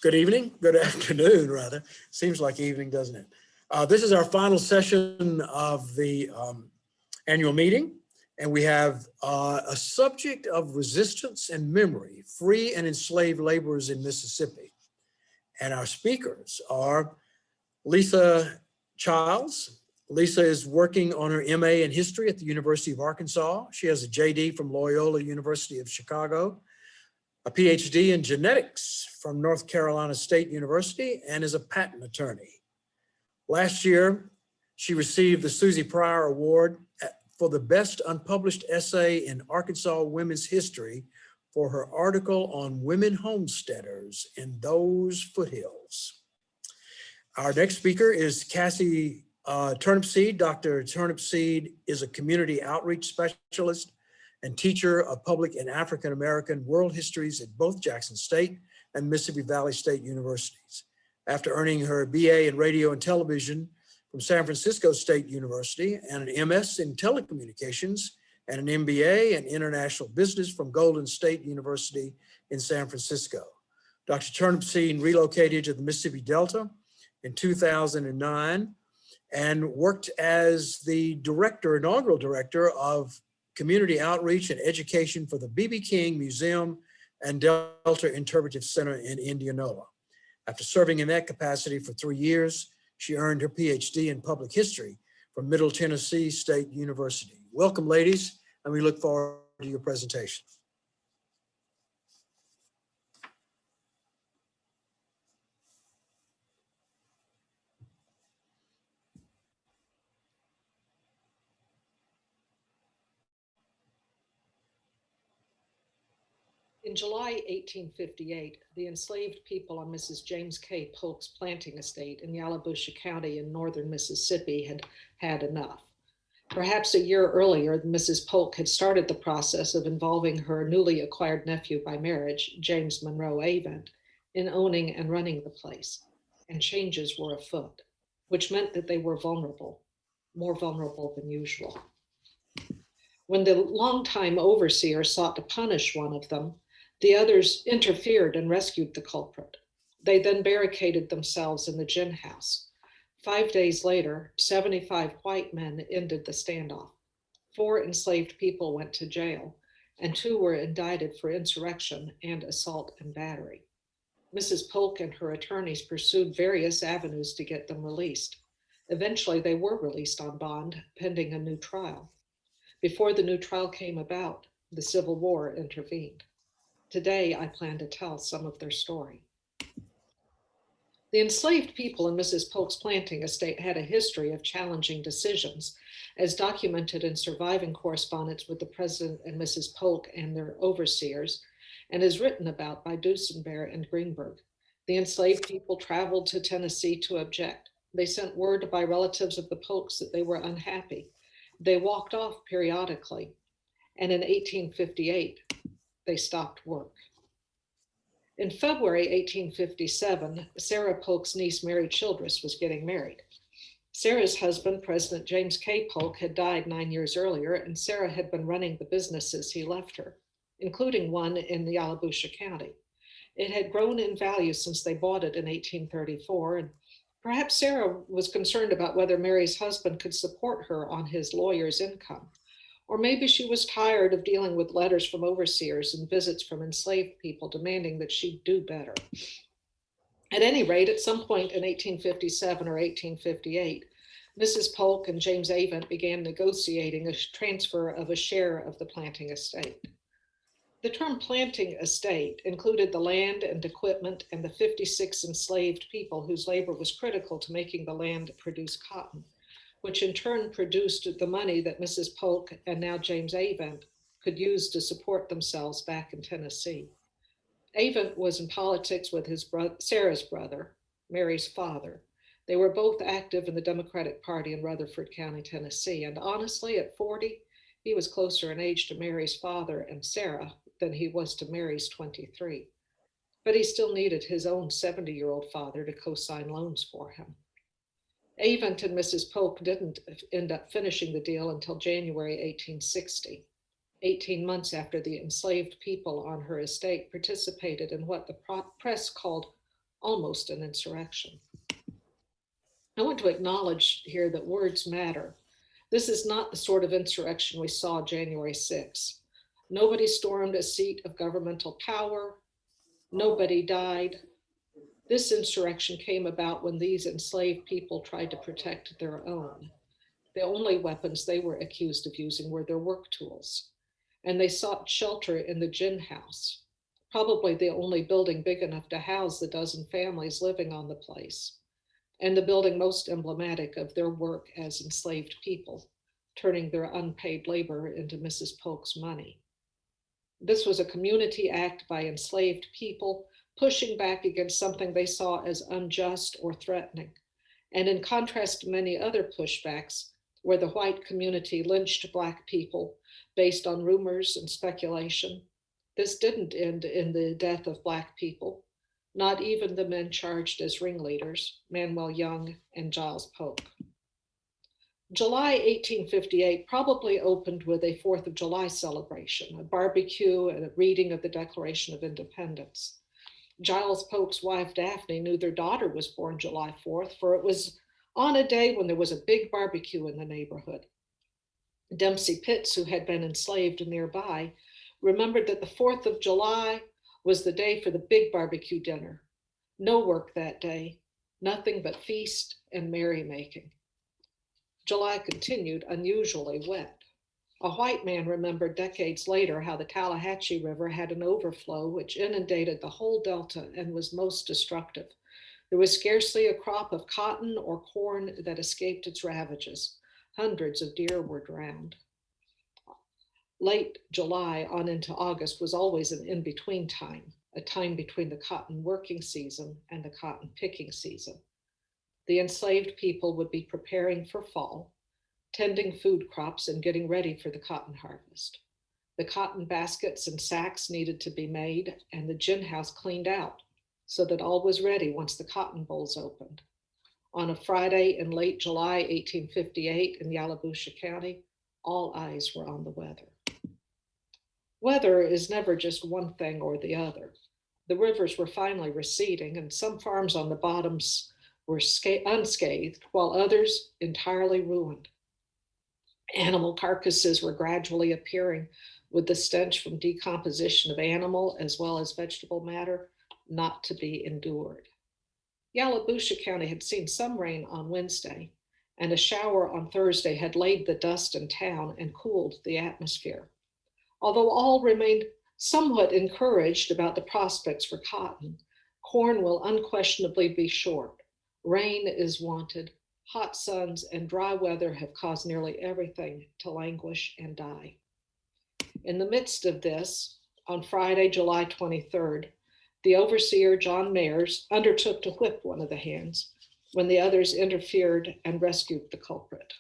Good evening, good afternoon, rather. Seems like evening, doesn't it? This is our final session of the annual meeting, and we have a subject of resistance and memory, free and enslaved laborers in Mississippi. And our speakers are Lisa Childs. Lisa is working on her MA in history at the University of Arkansas. She has a JD from Loyola University of Chicago, a PhD in genetics from North Carolina State University, and is a patent attorney. Last year, she received the Susie Pryor Award for the best unpublished essay in Arkansas women's history for her article on women homesteaders in those foothills. Our next speaker is Cassie Turnipseed. Dr. Turnipseed is a community outreach specialist and teacher of public and African-American world histories at both Jackson State and Mississippi Valley State Universities. After earning her BA in radio and television from San Francisco State University and an MS in telecommunications and an MBA in international business from Golden State University in San Francisco. Dr. Turnipseed relocated to the Mississippi Delta in 2009 and worked as the inaugural director of community outreach and education for the B.B. King Museum and Delta Interpretive Center in Indianola. After serving in that capacity for 3 years, she earned her PhD in public history from Middle Tennessee State University. Welcome, ladies, and we look forward to your presentation. In July 1858, the enslaved people on Mrs. James K. Polk's planting estate in Yalobusha County in northern Mississippi had had enough. Perhaps a year earlier, Mrs. Polk had started the process of involving her newly acquired nephew by marriage, James Monroe Avent, in owning and running the place, and changes were afoot, which meant that they were vulnerable, more vulnerable than usual. When the longtime overseer sought to punish one of them, the others interfered and rescued the culprit. They then barricaded themselves in the gin house. 5 days later, 75 white men ended the standoff. 4 enslaved people went to jail, and 2 were indicted for insurrection and assault and battery. Mrs. Polk and her attorneys pursued various avenues to get them released. Eventually, they were released on bond, pending a new trial. Before the new trial came about, the Civil War intervened. Today, I plan to tell some of their story. The enslaved people in Mrs. Polk's planting estate had a history of challenging decisions, as documented in surviving correspondence with the President and Mrs. Polk and their overseers, and is written about by Dusenberry and Greenberg. The enslaved people traveled to Tennessee to object. They sent word by relatives of the Polks that they were unhappy. They walked off periodically, and in 1858, they stopped work. In February 1857, Sarah Polk's niece, Mary Childress, was getting married. Sarah's husband, President James K. Polk, had died 9 years earlier, and Sarah had been running the businesses he left her, including one in the Yalobusha County. It had grown in value since they bought it in 1834, and perhaps Sarah was concerned about whether Mary's husband could support her on his lawyer's income. Or maybe she was tired of dealing with letters from overseers and visits from enslaved people demanding that she do better. At any rate, at some point in 1857 or 1858, Mrs. Polk and James Avent began negotiating a transfer of a share of the planting estate. The term planting estate included the land and equipment and the 56 enslaved people whose labor was critical to making the land produce cotton, which in turn produced the money that Mrs. Polk and now James Avent could use to support themselves back in Tennessee. Avent was in politics with his Sarah's brother, Mary's father. They were both active in the Democratic Party in Rutherford County, Tennessee, and honestly, at 40, he was closer in age to Mary's father and Sarah than he was to Mary's 23. But he still needed his own 70-year-old father to co-sign loans for him. Avent and Mrs. Polk didn't end up finishing the deal until January 1860, 18 months after the enslaved people on her estate participated in what the press called almost an insurrection. I want to acknowledge here that words matter. This is not the sort of insurrection we saw January 6. Nobody stormed a seat of governmental power. Nobody died. This insurrection came about when these enslaved people tried to protect their own. The only weapons they were accused of using were their work tools, and they sought shelter in the gin house, probably the only building big enough to house the dozen families living on the place, and the building most emblematic of their work as enslaved people, turning their unpaid labor into Mrs. Polk's money. This was a community act by enslaved people pushing back against something they saw as unjust or threatening. And in contrast to many other pushbacks, where the white community lynched Black people based on rumors and speculation, this didn't end in the death of Black people, not even the men charged as ringleaders, Manuel Young and Giles Polk. July 1858 probably opened with a 4th of July celebration, a barbecue and a reading of the Declaration of Independence. Giles Polk's wife, Daphne, knew their daughter was born July 4th, for it was on a day when there was a big barbecue in the neighborhood. Dempsey Pitts, who had been enslaved nearby, remembered that the 4th of July was the day for the big barbecue dinner. No work that day, nothing but feast and merrymaking. July continued unusually wet. A white man remembered decades later how the Tallahatchie River had an overflow which inundated the whole delta and was most destructive. There was scarcely a crop of cotton or corn that escaped its ravages. Hundreds of deer were drowned. Late July on into August was always an in-between time, a time between the cotton working season and the cotton picking season. The enslaved people would be preparing for fall, tending food crops and getting ready for the cotton harvest. The cotton baskets and sacks needed to be made and the gin house cleaned out so that all was ready once the cotton bolls opened. On a Friday in late July 1858 in Yalobusha County, all eyes were on the weather. Weather is never just one thing or the other. The rivers were finally receding and some farms on the bottoms were unscathed while others entirely ruined. Animal carcasses were gradually appearing with the stench from decomposition of animal as well as vegetable matter not to be endured. Yalobusha County had seen some rain on Wednesday, and a shower on Thursday had laid the dust in town and cooled the atmosphere. Although all remained somewhat encouraged about the prospects for cotton, corn will unquestionably be short. Rain is wanted. Hot suns and dry weather have caused nearly everything to languish and die. In the midst of this, on Friday, July 23rd, the overseer, John Mayers, undertook to whip one of the hands when the others interfered and rescued the culprit.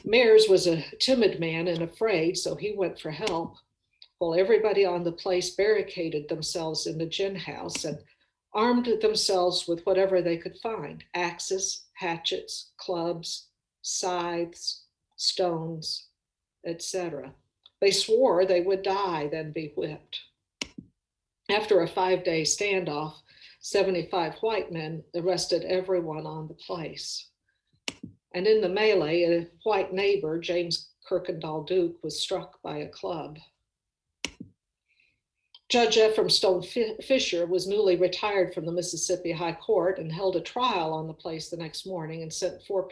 Mayers was a timid man and afraid, so he went for help, while everybody on the place barricaded themselves in the gin house and armed themselves with whatever they could find: axes, hatchets, clubs, scythes, stones, etc. They swore they would die, then be whipped. After a 5-day standoff, 75 white men arrested everyone on the place. And in the melee, a white neighbor, James Kirkendall Duke, was struck by a club. Judge Ephraim Stone Fisher was newly retired from the Mississippi High Court and held a trial on the place the next morning and sent 4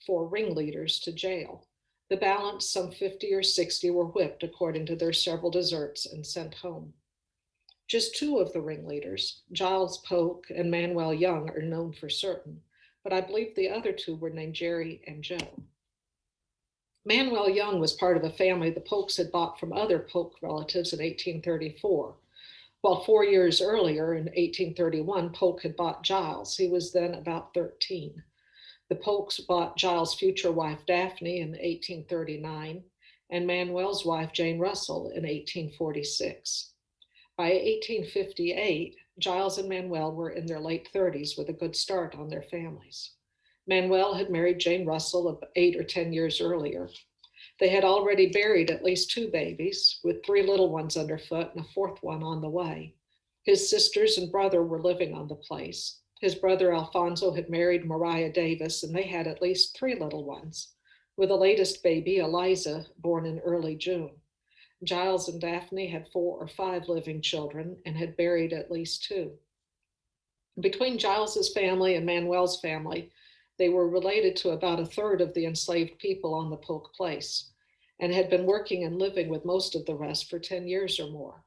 ringleaders, to jail. The balance, some 50 or 60, were whipped according to their several deserts and sent home. Just 2 of the ringleaders, Giles Polk and Manuel Young, are known for certain, but I believe the other 2 were named Jerry and Joe. Manuel Young was part of a family the Polks had bought from other Polk relatives in 1834. While 4 years earlier, in 1831, Polk had bought Giles. He was then about 13. The Polks bought Giles' future wife, Daphne, in 1839, and Manuel's wife, Jane Russell, in 1846. By 1858, Giles and Manuel were in their late 30s with a good start on their families. Manuel had married Jane Russell 8 or 10 years earlier. They had already buried at least 2 babies, with 3 little ones underfoot and a 4th one on the way. His sisters and brother were living on the place. His brother Alfonso had married Mariah Davis, and they had at least 3 little ones, with the latest baby, Eliza, born in early June. Giles and Daphne had 4 or 5 living children and had buried at least 2. Between Giles's family and Manuel's family, they were related to about a third of the enslaved people on the Polk place and had been working and living with most of the rest for 10 years or more.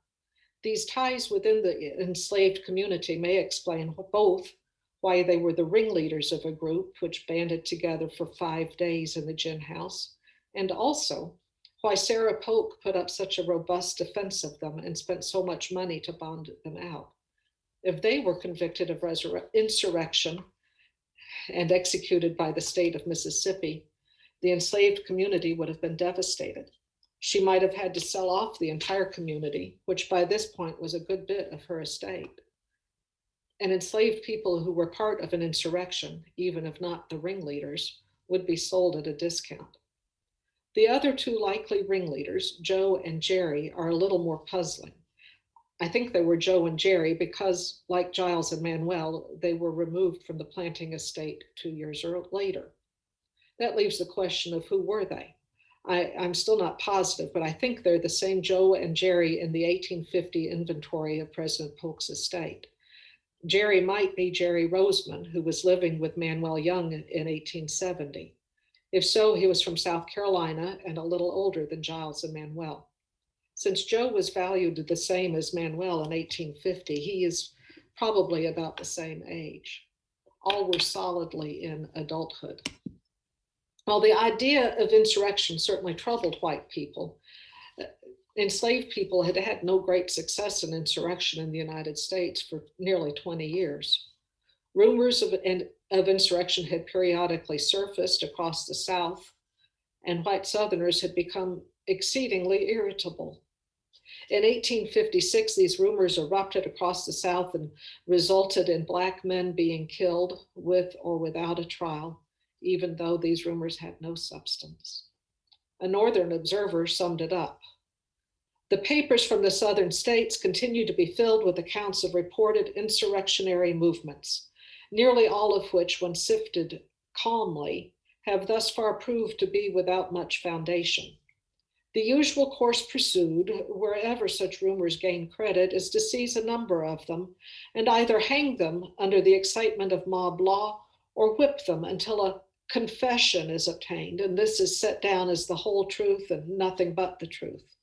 These ties within the enslaved community may explain both why they were the ringleaders of a group which banded together for 5 days in the gin house, and also why Sarah Polk put up such a robust defense of them and spent so much money to bond them out. If they were convicted of insurrection and executed by the state of Mississippi, the enslaved community would have been devastated. She might have had to sell off the entire community, which by this point was a good bit of her estate. And enslaved people who were part of an insurrection, even if not the ringleaders, would be sold at a discount. The other 2 likely ringleaders, Joe and Jerry, are a little more puzzling. I think they were Joe and Jerry because, like Giles and Manuel, they were removed from the planting estate 2 years later. That leaves the question of who were they? I'm still not positive, but I think they're the same Joe and Jerry in the 1850 inventory of President Polk's estate. Jerry might be Jerry Roseman, who was living with Manuel Young in 1870. If so, he was from South Carolina and a little older than Giles and Manuel. Since Joe was valued the same as Manuel in 1850, he is probably about the same age. All were solidly in adulthood. While the idea of insurrection certainly troubled white people, enslaved people had had no great success in insurrection in the United States for nearly 20 years. Rumors of insurrection had periodically surfaced across the South, and white Southerners had become exceedingly irritable. In 1856, these rumors erupted across the South and resulted in Black men being killed with or without a trial, even though these rumors had no substance. A Northern observer summed it up. The papers from the Southern states continue to be filled with accounts of reported insurrectionary movements, nearly all of which, when sifted calmly, have thus far proved to be without much foundation. The usual course pursued, wherever such rumors gain credit, is to seize a number of them and either hang them under the excitement of mob law or whip them until a confession is obtained, and this is set down as the whole truth and nothing but the truth.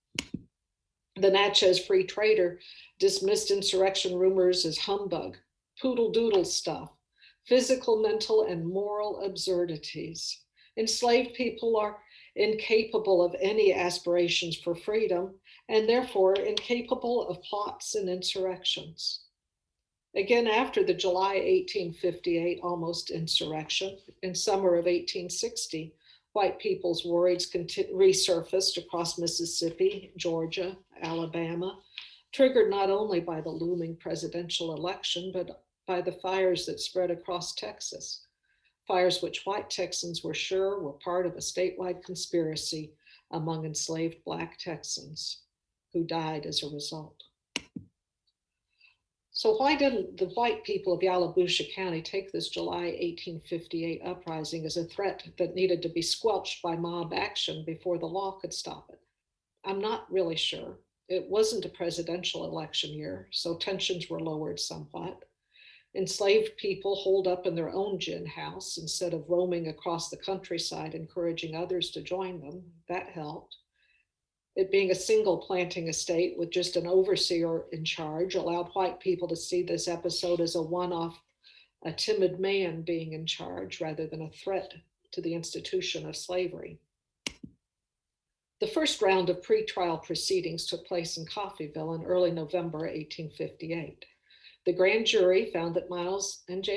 The Natchez Free Trader dismissed insurrection rumors as humbug, poodle doodle stuff, physical, mental, and moral absurdities. Enslaved people are incapable of any aspirations for freedom and therefore incapable of plots and insurrections. Again, after the July 1858 almost insurrection, in summer of 1860, white people's worries resurfaced across Mississippi, Georgia, Alabama, triggered not only by the looming presidential election, but by the fires that spread across Texas, fires which white Texans were sure were part of a statewide conspiracy among enslaved Black Texans who died as a result. So why didn't the white people of Yalobusha County take this July 1858 uprising as a threat that needed to be squelched by mob action before the law could stop it? I'm not really sure. It wasn't a presidential election year, so tensions were lowered somewhat. Enslaved people holed up in their own gin house instead of roaming across the countryside, encouraging others to join them. That helped. It being a single planting estate with just an overseer in charge allowed white people to see this episode as a one-off, a timid man being in charge rather than a threat to the institution of slavery. The first round of pretrial proceedings took place in Coffeyville in early November 1858. The grand jury found that Miles and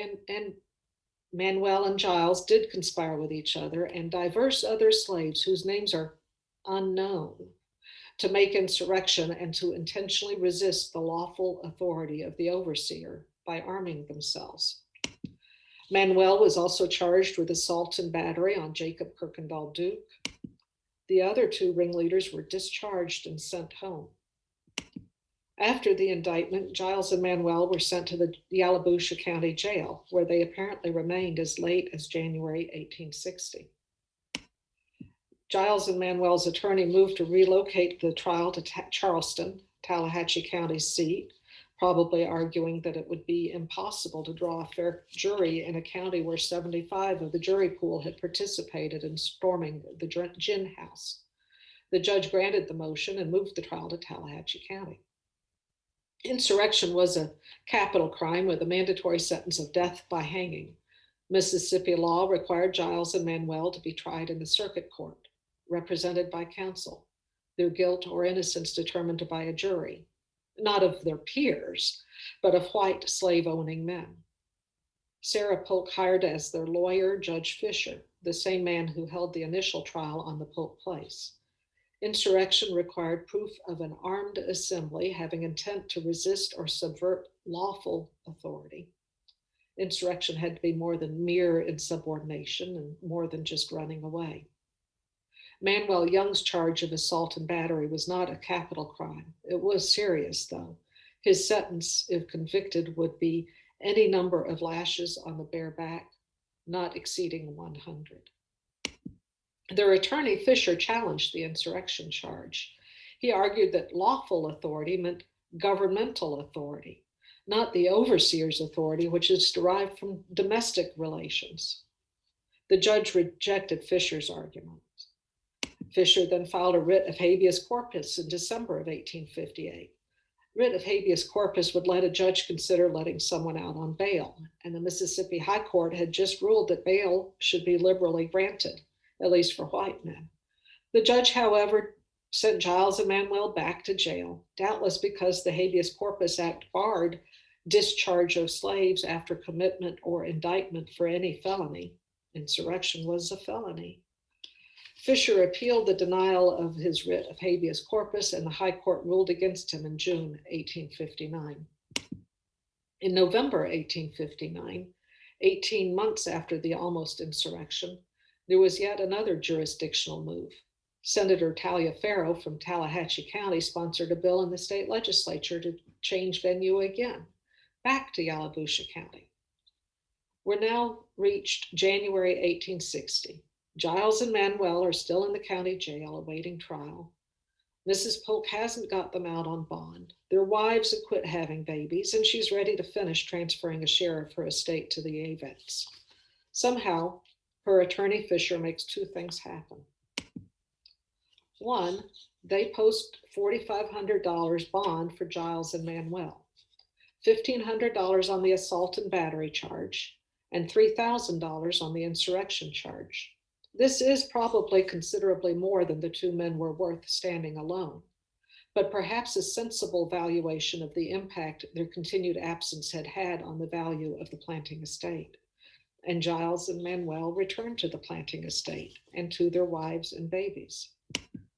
Manuel and Giles did conspire with each other and diverse other slaves whose names are unknown to make insurrection and to intentionally resist the lawful authority of the overseer by arming themselves. Manuel was also charged with assault and battery on Jacob Kirkendall Duke. The other 2 ringleaders were discharged and sent home. After the indictment, Giles and Manuel were sent to the Yalobusha County Jail, where they apparently remained as late as January 1860. Giles and Manuel's attorney moved to relocate the trial to Charleston, Tallahatchie County's seat, probably arguing that it would be impossible to draw a fair jury in a county where 75 of the jury pool had participated in storming the gin house. The judge granted the motion and moved the trial to Tallahatchie County. Insurrection was a capital crime with a mandatory sentence of death by hanging. Mississippi law required Giles and Manuel to be tried in the circuit court, represented by counsel, their guilt or innocence determined by a jury, not of their peers, but of white slave-owning men. Sarah Polk hired as their lawyer Judge Fisher, the same man who held the initial trial on the Polk place. Insurrection required proof of an armed assembly having intent to resist or subvert lawful authority. Insurrection had to be more than mere insubordination and more than just running away. Manuel Young's charge of assault and battery was not a capital crime. It was serious, though. His sentence, if convicted, would be any number of lashes on the bare back, not exceeding 100. Their attorney, Fisher, challenged the insurrection charge. He argued that lawful authority meant governmental authority, not the overseer's authority, which is derived from domestic relations. The judge rejected Fisher's argument. Fisher then filed a writ of habeas corpus in December of 1858. Writ of habeas corpus would let a judge consider letting someone out on bail, and the Mississippi High Court had just ruled that bail should be liberally granted, at least for white men. The judge, however, sent Giles and Manuel back to jail, doubtless because the Habeas Corpus Act barred discharge of slaves after commitment or indictment for any felony. Insurrection was a felony. Fisher appealed the denial of his writ of habeas corpus, and the High Court ruled against him in June 1859. In November 1859, 18 months after the almost insurrection, there was yet another jurisdictional move. Senator Taliaferro from Tallahatchie County sponsored a bill in the state legislature to change venue again, back to Yalobusha County. We're now reached January 1860. Giles and Manuel are still in the county jail awaiting trial. Mrs. Polk hasn't got them out on bond. Their wives have quit having babies, and she's ready to finish transferring a share of her estate to the Avets. Somehow, her attorney Fisher makes two things happen. One, they post $4,500 bond for Giles and Manuel, $1,500 on the assault and battery charge, and $3,000 on the insurrection charge. This is probably considerably more than the two men were worth standing alone, but perhaps a sensible valuation of the impact their continued absence had had on the value of the planting estate. And Giles and Manuel returned to the planting estate and to their wives and babies.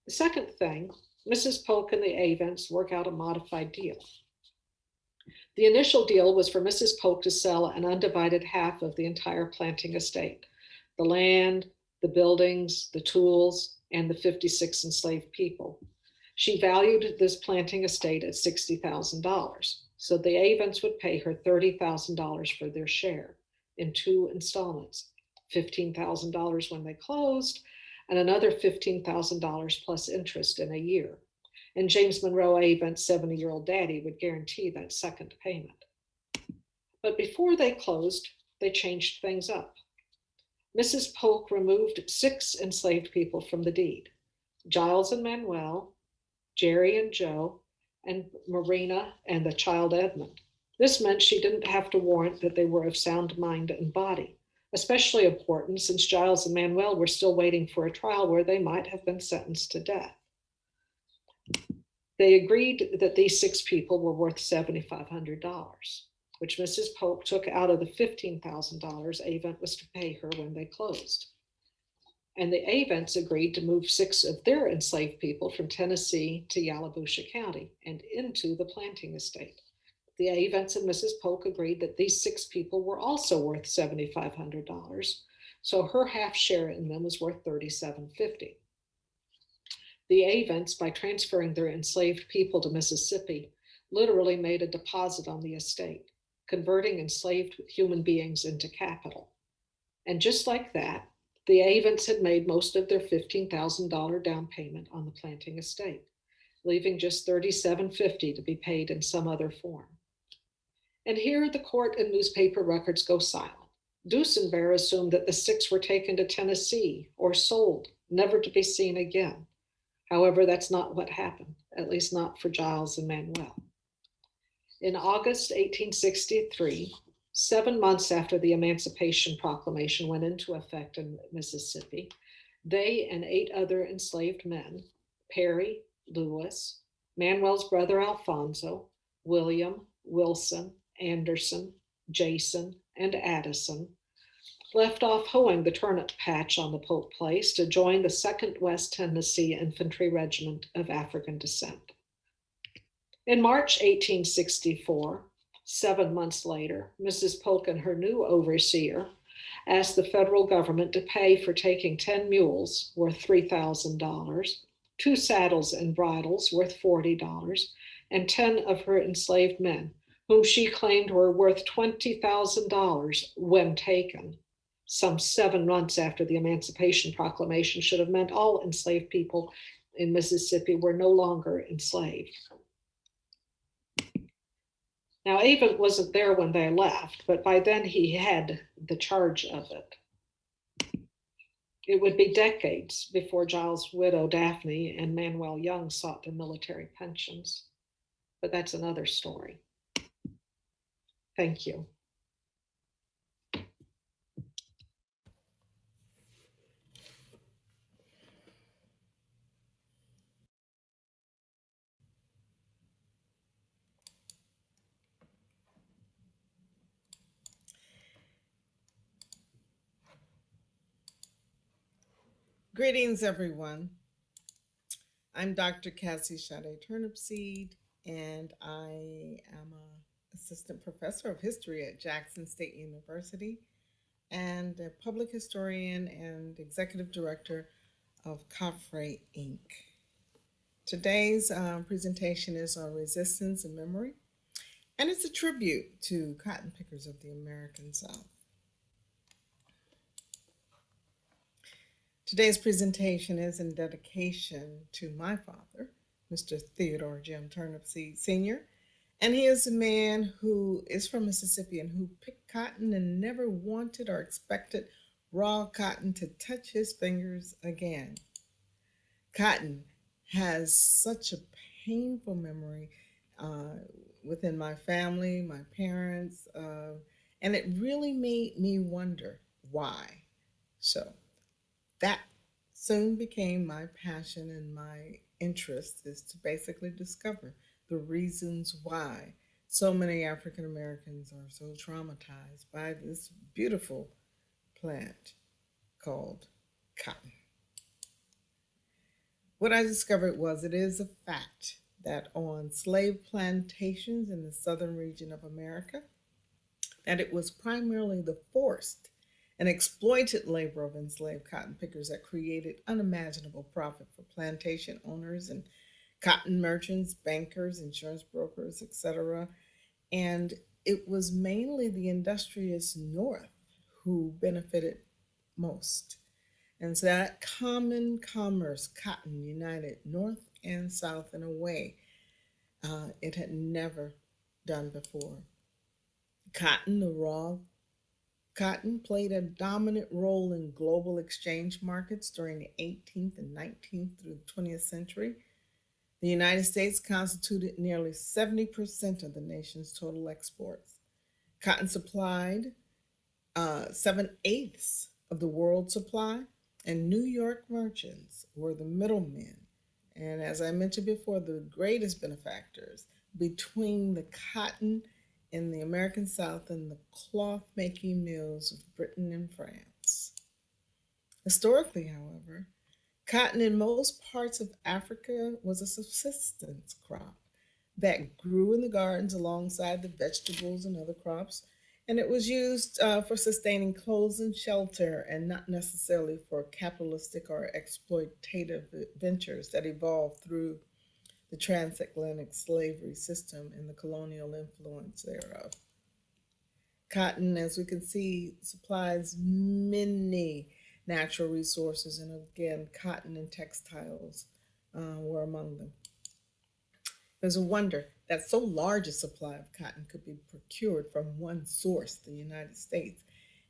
The second thing, Mrs. Polk and the Avents work out a modified deal. The initial deal was for Mrs. Polk to sell an undivided half of the entire planting estate, the land, the buildings, the tools, and the 56 enslaved people. She valued this planting estate at $60,000, so the Avents would pay her $30,000 for their share in two installments, $15,000 when they closed, and another $15,000 plus interest in a year. And James Monroe Avent's 70-year-old daddy would guarantee that second payment. But before they closed, they changed things up. Mrs. Polk removed 6 enslaved people from the deed: Giles and Manuel, Jerry and Joe, and Marina and the child Edmund. This meant she didn't have to warrant that they were of sound mind and body, especially important since Giles and Manuel were still waiting for a trial where they might have been sentenced to death. They agreed that these 6 people were worth $7,500, which Mrs. Polk took out of the $15,000 Avent was to pay her when they closed. And the Avents agreed to move 6 of their enslaved people from Tennessee to Yalobusha County and into the planting estate. The Avents and Mrs. Polk agreed that these 6 people were also worth $7,500, so her half share in them was worth $3,750. The Avents, by transferring their enslaved people to Mississippi, literally made a deposit on the estate, converting enslaved human beings into capital. And just like that, the Avens had made most of their $15,000 down payment on the planting estate, leaving just $37.50 to be paid in some other form. And here the court and newspaper records go silent. Dusenberry assumed that the six were taken to Tennessee or sold, never to be seen again. However, that's not what happened, at least not for Giles and Manuel. In August 1863, 7 months after the Emancipation Proclamation went into effect in Mississippi, they and 8 other enslaved men, Perry, Lewis, Manuel's brother Alfonso, William, Wilson, Anderson, Jason, and Addison, left off hoeing the turnip patch on the Polk place to join the 2nd West Tennessee Infantry Regiment of African descent. In March 1864, 7 months later, Mrs. Polk and her new overseer asked the federal government to pay for taking 10 mules worth $3,000, 2 saddles and bridles worth $40, and 10 of her enslaved men, whom she claimed were worth $20,000 when taken. Some 7 months after the Emancipation Proclamation should have meant all enslaved people in Mississippi were no longer enslaved. Now, Avon wasn't there when they left, but by then he had the charge of it. It would be decades before Giles' widow, Daphne, and Manuel Young sought their military pensions. But that's another story. Thank you. Greetings, everyone. I'm Dr. Cassie Sade Turnipseed, and I am an assistant professor of history at Jackson State University and a public historian and executive director of Coffray Inc. Today's presentation is on resistance and memory, and it's a tribute to cotton pickers of the American South. Today's presentation is in dedication to my father, Mr. Theodore Jim Turnipseed Sr., and he is a man who is from Mississippi and who picked cotton and never wanted or expected raw cotton to touch his fingers again. Cotton has such a painful memory within my family, my parents, and it really made me wonder why. So that soon became my passion, and my interest is to basically discover the reasons why so many African Americans are so traumatized by this beautiful plant called cotton. What I discovered was it is a fact that on slave plantations in the southern region of America, that it was primarily the forced and exploited labor of enslaved cotton pickers that created unimaginable profit for plantation owners and cotton merchants, bankers, insurance brokers, etc. And it was mainly the industrious North who benefited most. And so that common commerce, cotton, united North and South in a way it had never done before. Cotton, the raw cotton, played a dominant role in global exchange markets during the 18th and 19th through the 20th century. The United States constituted nearly 70% of the nation's total exports. Cotton supplied 7/8 of the world's supply, and New York merchants were the middlemen. And as I mentioned before, the greatest benefactors between the cotton in the American South and the cloth making mills of Britain and France. Historically, however, cotton in most parts of Africa was a subsistence crop that grew in the gardens alongside the vegetables and other crops, and it was used for sustaining clothes and shelter, and not necessarily for capitalistic or exploitative ventures that evolved through the transatlantic slavery system and the colonial influence thereof. Cotton, as we can see, supplies many natural resources, and again, cotton and textiles were among them. There's a wonder that so large a supply of cotton could be procured from one source, the United States.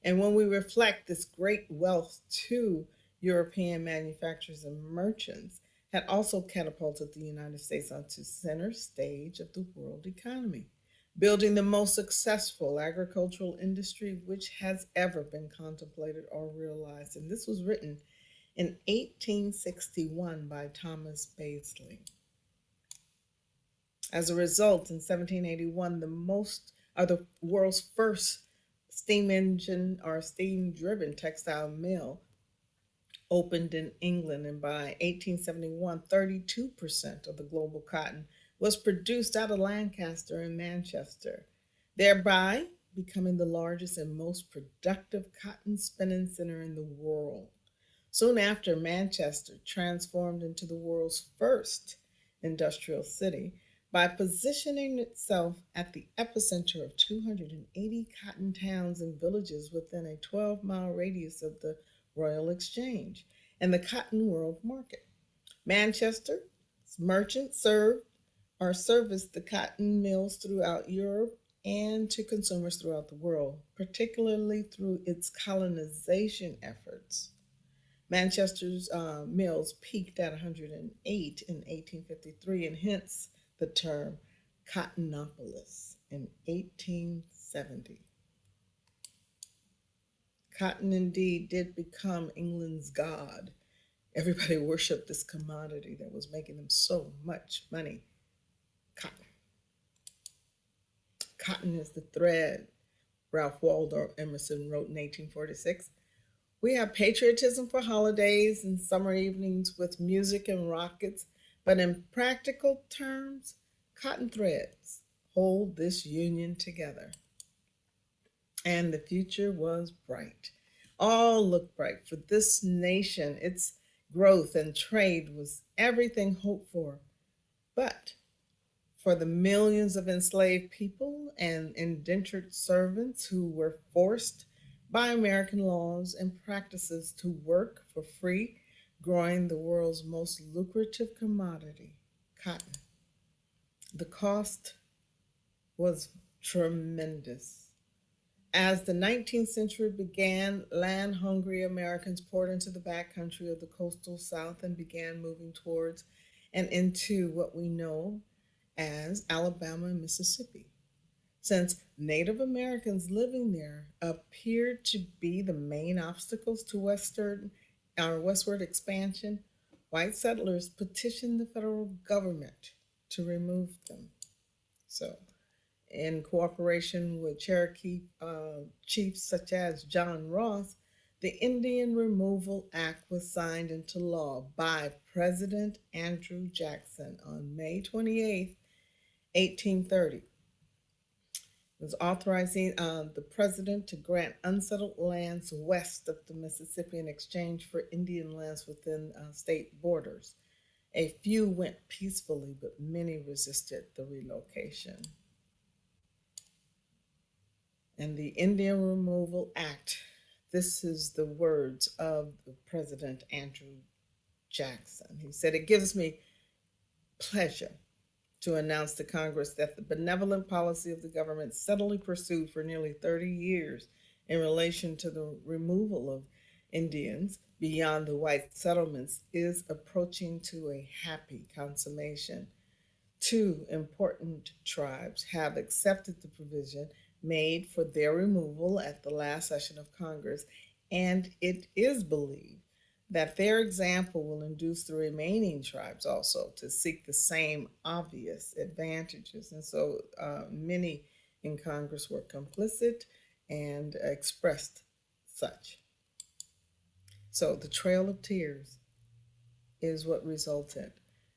And when we reflect this great wealth to European manufacturers and merchants, had also catapulted the United States onto center stage of the world economy, building the most successful agricultural industry which has ever been contemplated or realized. And this was written in 1861 by Thomas Bazley. As a result, in 1781, the world's first steam engine or steam driven textile mill opened in England, and by 1871, 32% of the global cotton was produced out of Lancaster and Manchester, thereby becoming the largest and most productive cotton spinning center in the world. Soon after, Manchester transformed into the world's first industrial city by positioning itself at the epicenter of 280 cotton towns and villages within a 12-mile radius of the Royal Exchange and the cotton world market. Manchester's merchants served or serviced the cotton mills throughout Europe and to consumers throughout the world, particularly through its colonization efforts. Manchester's mills peaked at 108 in 1853, and hence the term Cottonopolis in 1870. Cotton indeed did become England's god. Everybody worshiped this commodity that was making them so much money. Cotton. Cotton is the thread, Ralph Waldo Emerson wrote in 1846. We have patriotism for holidays and summer evenings with music and rockets, but in practical terms, cotton threads hold this union together. And the future was bright. All looked bright for this nation. Its growth and trade was everything hoped for. But for the millions of enslaved people and indentured servants who were forced by American laws and practices to work for free, growing the world's most lucrative commodity, cotton. The cost was tremendous. As the 19th century began, land hungry Americans poured into the backcountry of the coastal South and began moving towards and into what we know as Alabama and Mississippi. Since Native Americans living there appeared to be the main obstacles to westward expansion, white settlers petitioned the federal government to remove them. So, in cooperation with Cherokee chiefs such as John Ross, the Indian Removal Act was signed into law by President Andrew Jackson on May 28, 1830. It was authorizing the president to grant unsettled lands west of the Mississippi in exchange for Indian lands within state borders. A few went peacefully, but many resisted the relocation. And the Indian Removal Act, this is the words of the President Andrew Jackson. He said, "It gives me pleasure to announce to Congress that the benevolent policy of the government steadily pursued for nearly 30 years in relation to the removal of Indians beyond the white settlements is approaching to a happy consummation. Two important tribes have accepted the provision made for their removal at the last session of Congress, and it is believed that their example will induce the remaining tribes also to seek the same obvious advantages." And so many in Congress were complicit and expressed such. So the Trail of Tears is what resulted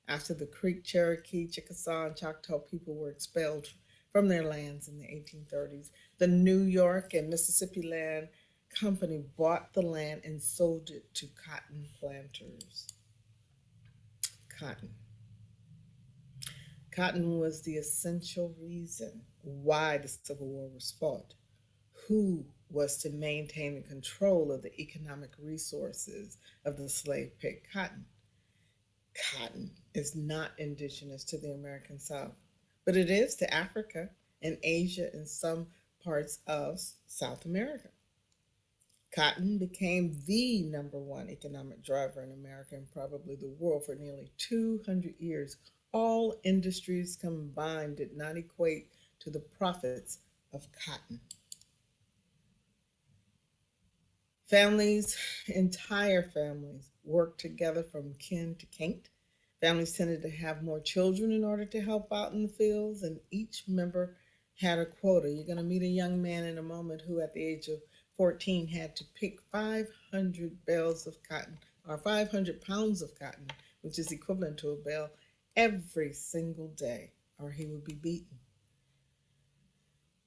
after the Creek, Cherokee, Chickasaw, and Choctaw people were expelled from their lands in the 1830s. The New York and Mississippi Land Company bought the land and sold it to cotton planters. Cotton. Cotton was the essential reason why the Civil War was fought. Who was to maintain the control of the economic resources of the slave picked cotton? Cotton is not indigenous to the American South, but it is to Africa and Asia and some parts of South America. Cotton became the number one economic driver in America and probably the world for nearly 200 years. All industries combined did not equate to the profits of cotton. Families, entire families, worked together from kin to kin. Families tended to have more children in order to help out in the fields, and each member had a quota. You're going to meet a young man in a moment who, at the age of 14, had to pick 500 bales of cotton or 500 pounds of cotton, which is equivalent to a bale, every single day, or he would be beaten.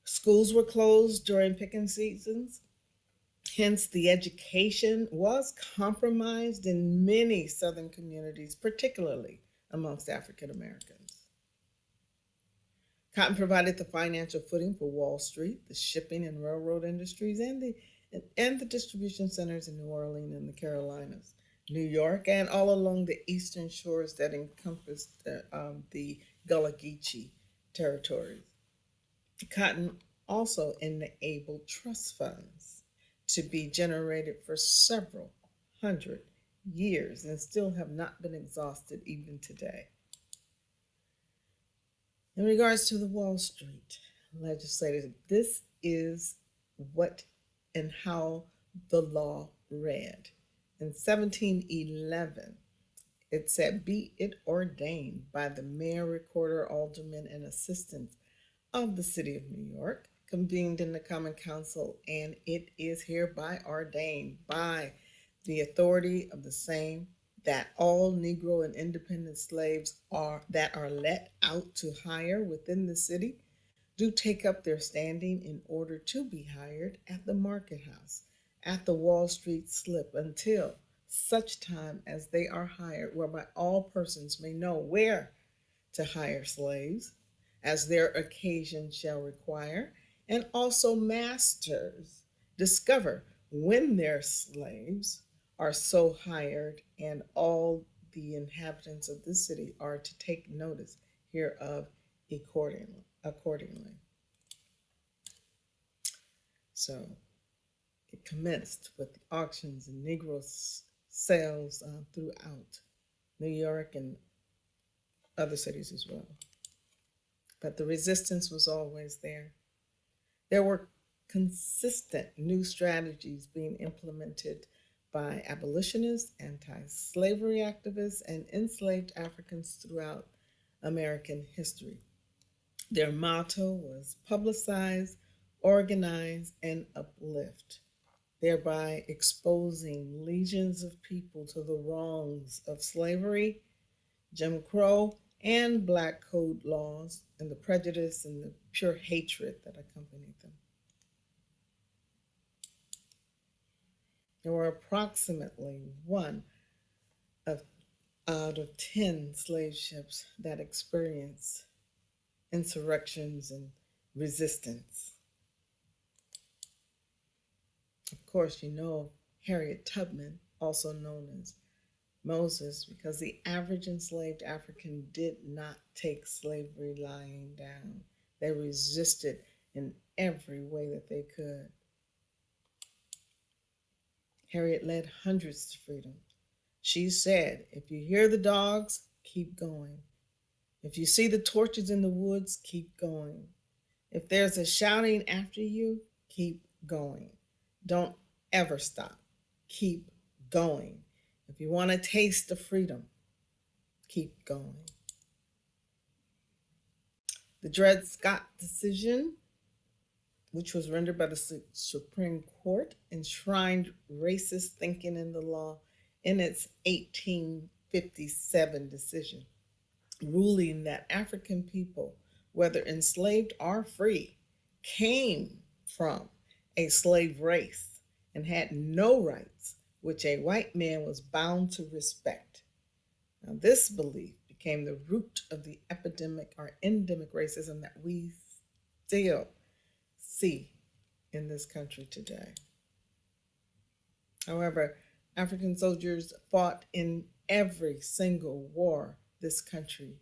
Schools were closed during picking seasons. Hence, the education was compromised in many Southern communities, particularly amongst African Americans. Cotton provided the financial footing for Wall Street, the shipping and railroad industries, and the distribution centers in New Orleans and the Carolinas, New York, and all along the eastern shores that encompassed the Gullah Geechee territories. Cotton also enabled trust funds to be generated for several hundred years and still have not been exhausted even today. In regards to the Wall Street legislators, this is what and how the law read. In 1711, it said, "Be it ordained by the mayor, recorder, aldermen, and assistants of the city of New York, convened in the Common Council, and it is hereby ordained by the authority of the same that all Negro and independent slaves that are let out to hire within the city do take up their standing in order to be hired at the market house, at the Wall Street slip, until such time as they are hired, whereby all persons may know where to hire slaves, as their occasion shall require, and also masters discover when their slaves are so hired, and all the inhabitants of this city are to take notice hereof accordingly. So it commenced with the auctions and Negro sales throughout New York and other cities as well. But the resistance was always there. There were consistent new strategies being implemented by abolitionists, anti-slavery activists, and enslaved Africans throughout American history. Their motto was publicize, organize, and uplift, thereby exposing legions of people to the wrongs of slavery, Jim Crow, and Black Code laws, and the prejudice and the pure hatred that accompanied them. There were approximately one out of 10 slave ships that experienced insurrections and resistance. Of course, you know Harriet Tubman, also known as Moses, because the average enslaved African did not take slavery lying down. They resisted in every way that they could. Harriet led hundreds to freedom. She said, if you hear the dogs, keep going. If you see the torches in the woods, keep going. If there's a shouting after you, keep going. Don't ever stop. Keep going. If you want to taste the freedom, keep going. The Dred Scott decision, which was rendered by the Supreme Court, enshrined racist thinking in the law in its 1857 decision, ruling that African people, whether enslaved or free, came from a slave race and had no rights which a white man was bound to respect. Now, this belief became the root of the epidemic or endemic racism that we still see in this country today. However, African soldiers fought in every single war this country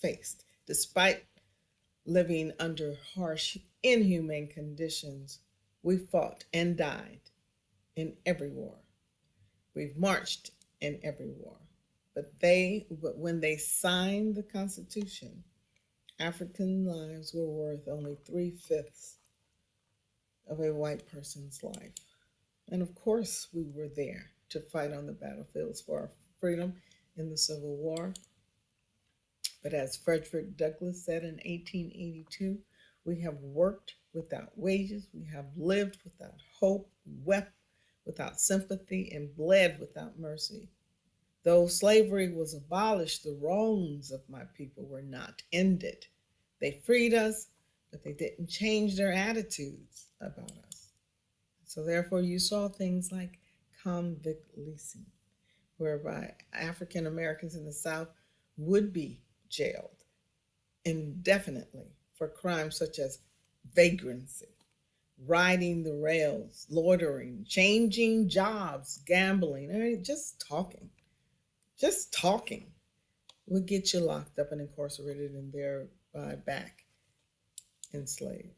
faced. Despite living under harsh, inhumane conditions, we fought and died in every war. We've marched in every war. But when they signed the Constitution, African lives were worth only 3/5 of a white person's life. And of course, we were there to fight on the battlefields for our freedom in the Civil War. But as Frederick Douglass said in 1882, we have worked without wages, we have lived without hope, wept without sympathy, and bled without mercy. Though slavery was abolished, the wrongs of my people were not ended. They freed us, but they didn't change their attitudes about us. So therefore, you saw things like convict leasing, whereby African Americans in the South would be jailed indefinitely for crimes such as vagrancy, riding the rails, loitering, changing jobs, gambling, and just talking. Just talking would get you locked up and incarcerated and thereby back enslaved.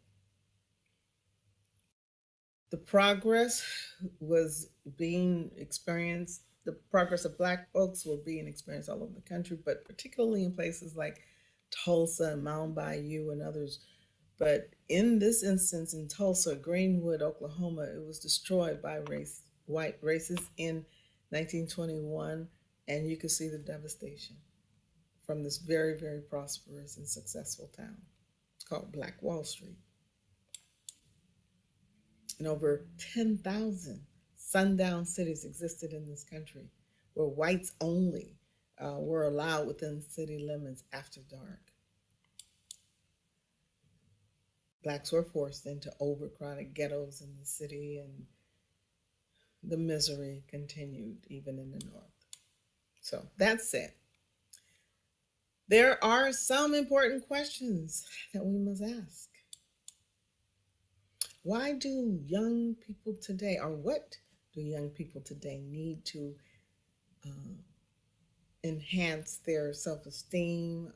The progress was being experienced, the progress of Black folks were being experienced all over the country, but particularly in places like Tulsa and Mound Bayou and others. But in this instance, in Tulsa, Greenwood, Oklahoma, it was destroyed by white racists in 1921, and you could see the devastation from this very, very prosperous and successful town. It's called Black Wall Street. And over 10,000 sundown cities existed in this country where whites only were allowed within city limits after dark. Blacks were forced into overcrowded ghettos in the city, and the misery continued even in the north. So that said, there are some important questions that we must ask. Why do young people today, or what do young people today need to enhance their self-esteem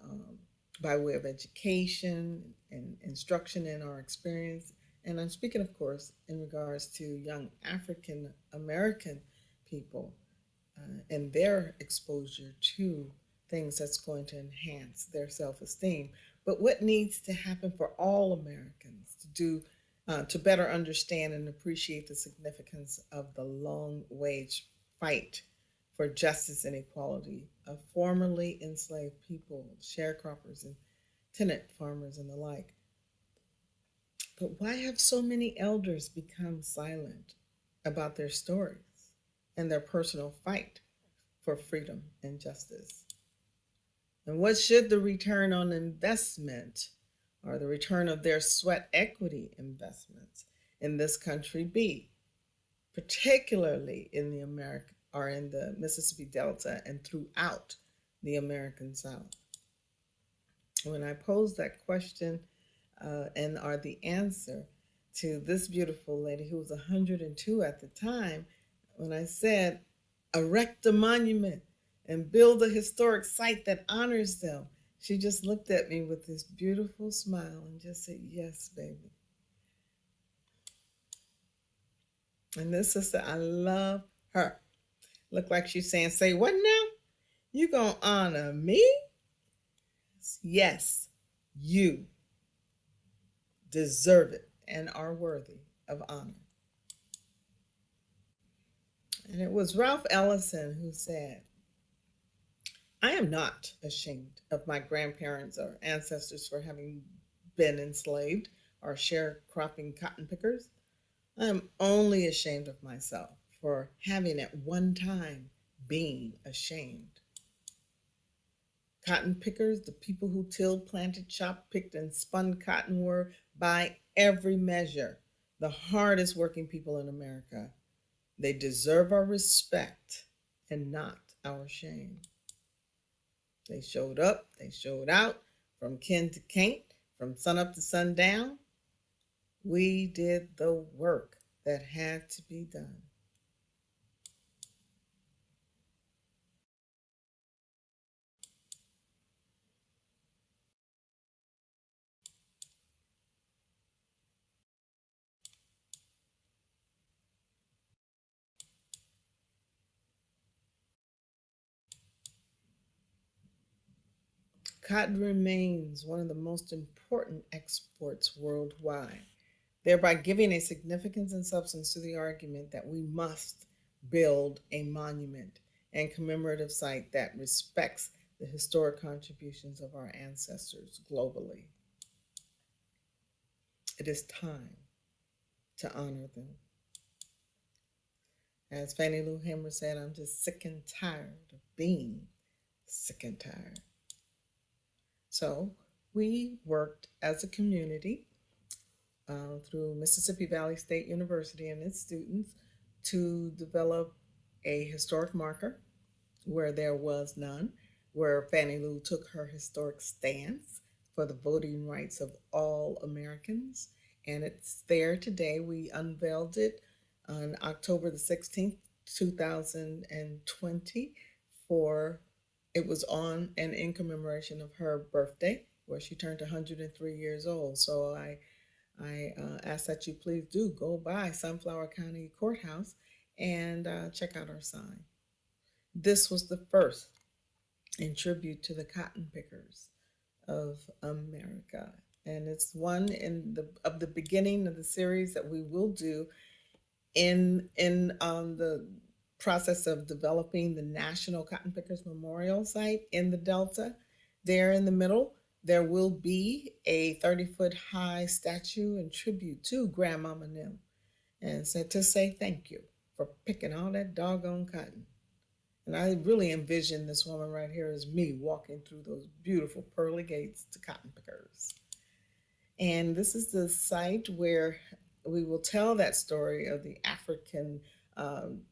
by way of education and instruction in our experience? And I'm speaking, of course, in regards to young African American people and their exposure to things that's going to enhance their self-esteem. But what needs to happen for all Americans to better understand and appreciate the significance of the long wage fight for justice and equality of formerly enslaved people, sharecroppers and tenant farmers and the like? But why have so many elders become silent about their stories and their personal fight for freedom and justice? And what should the return on investment or the return of their sweat equity investments in this country be, particularly in the in the Mississippi Delta and throughout the American South? When I posed that question and the answer to this beautiful lady who was 102 at the time, when I said, erect a monument and build a historic site that honors them, she just looked at me with this beautiful smile and just said, yes, baby. And this sister, I love her. Looked like she's saying, say what now? You gonna honor me? Yes, you deserve it and are worthy of honor. And it was Ralph Ellison who said, I am not ashamed of my grandparents or ancestors for having been enslaved or sharecropping cotton pickers. I am only ashamed of myself for having at one time been ashamed. Cotton pickers, the people who tilled, planted, chopped, picked, and spun cotton, were by every measure the hardest working people in America. They deserve our respect and not our shame. They showed up, they showed out, from kin to can't, from sunup to sundown. We did the work that had to be done. Cotton remains one of the most important exports worldwide, thereby giving a significance and substance to the argument that we must build a monument and commemorative site that respects the historic contributions of our ancestors globally. It is time to honor them. As Fannie Lou Hamer said, I'm just sick and tired of being sick and tired. So we worked as a community through Mississippi Valley State University and its students to develop a historic marker where there was none, where Fannie Lou took her historic stance for the voting rights of all Americans. And it's there today. We unveiled it on October the 16th, 2020 for it was on and in commemoration of her birthday where she turned 103 years old. So I ask that you please do go by Sunflower County Courthouse and check out our sign. This was the first in tribute to the cotton pickers of America. And it's one in the beginning of the series that we will do in the process of developing the National Cotton Pickers Memorial Site in the Delta. There in the middle, there will be a 30-foot high statue in tribute to Grandmama Nim. And so to say thank you for picking all that doggone cotton. And I really envision this woman right here as me walking through those beautiful pearly gates to cotton pickers. And this is the site where we will tell that story of the African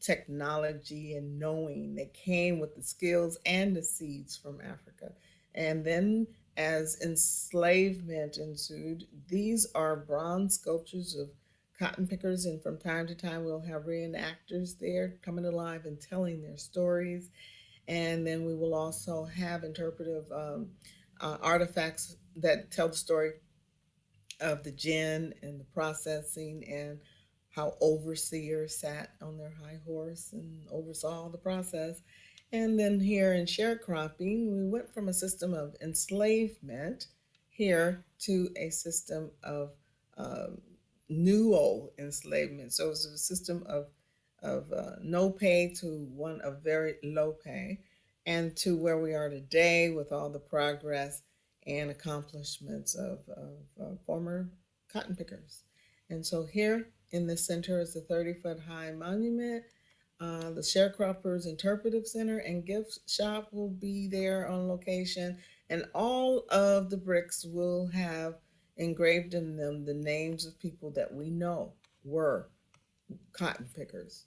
technology and knowing that came with the skills and the seeds from Africa. And then as enslavement ensued, these are bronze sculptures of cotton pickers, and from time to time we'll have reenactors there coming alive and telling their stories. And then we will also have interpretive artifacts that tell the story of the gin and the processing and how overseers sat on their high horse and oversaw the process. And then here in sharecropping, we went from a system of enslavement here to a system of um, new enslavement. So it was a system of no pay to one of very low pay, and to where we are today with all the progress and accomplishments of former cotton pickers. And so here in the center is the 30-foot high monument. The Sharecroppers Interpretive Center and Gift Shop will be there on location, and all of the bricks will have engraved in them the names of people that we know were cotton pickers.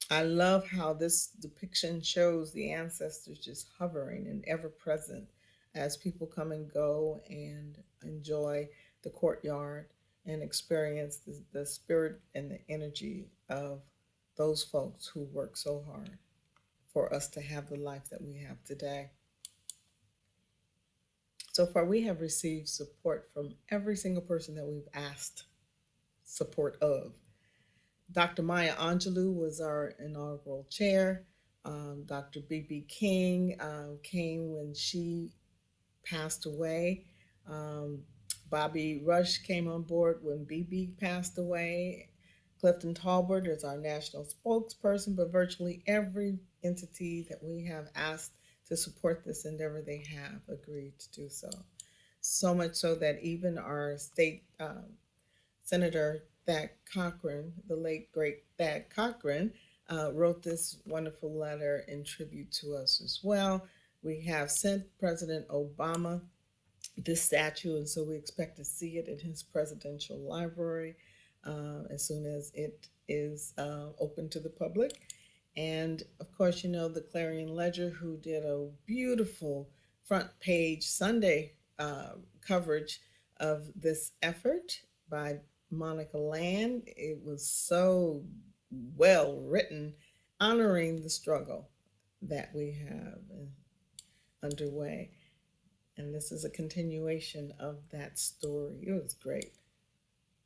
I love how this depiction shows the ancestors just hovering and ever present as people come and go and enjoy the courtyard and experience the spirit and the energy of those folks who work so hard for us to have the life that we have today. So far, we have received support from every single person that we've asked support of. Dr. Maya Angelou was our inaugural chair. Dr. B.B. King came when she passed away. Bobby Rush came on board when B.B. passed away. Clifton Talbert is our national spokesperson, but virtually every entity that we have asked to support this endeavor, they have agreed to do so. So much so that even our state Senator Thad Cochran, the late great Thad Cochran, wrote this wonderful letter in tribute to us as well. We have sent President Obama this statue, and so we expect to see it in his presidential library as soon as it is open to the public. And of course, the Clarion Ledger, who did a beautiful front page Sunday coverage of this effort by Monica Land. It was so well written, honoring the struggle that we have underway. And this is a continuation of that story. It was great.